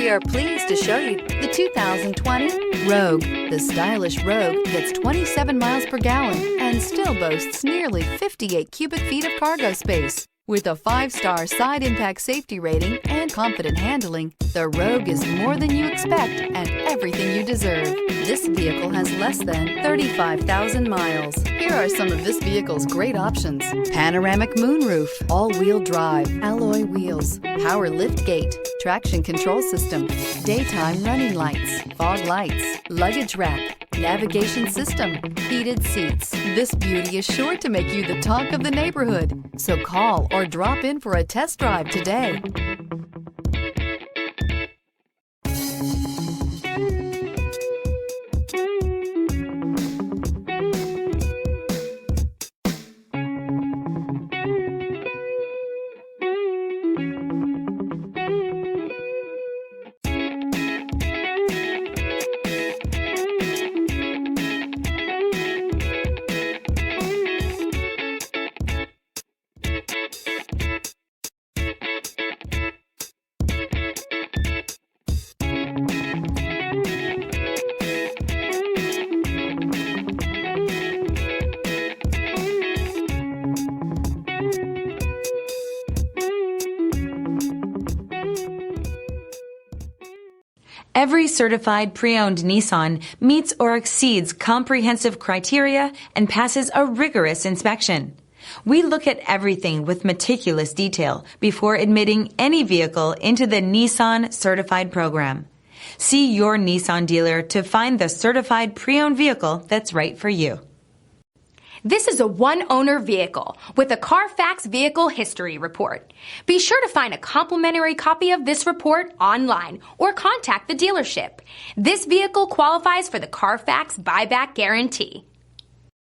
We are pleased to show you the 2020 Rogue. The stylish Rogue gets 27 miles per gallon and still boasts nearly 58 cubic feet of cargo space. With a 5-star side impact safety rating and confident handling, the Rogue is more than you expect and everything you deserve. This vehicle has less than 35,000 miles. Here are some of this vehicle's great options: panoramic moonroof, all-wheel drive, alloy wheels, power lift gate, traction control system, daytime running lights, fog lights, luggage rack, navigation system, heated seats. This beauty is sure to make you the talk of the neighborhood. So call or drop in for a test drive today. Every certified pre-owned Nissan meets or exceeds comprehensive criteria and passes a rigorous inspection. We look at everything with meticulous detail before admitting any vehicle into the Nissan Certified Program. See your Nissan dealer to find the certified pre-owned vehicle that's right for you. This is a one-owner vehicle with a Carfax Vehicle History Report. Be sure to find a complimentary copy of this report online or contact the dealership. This vehicle qualifies for the Carfax Buyback Guarantee.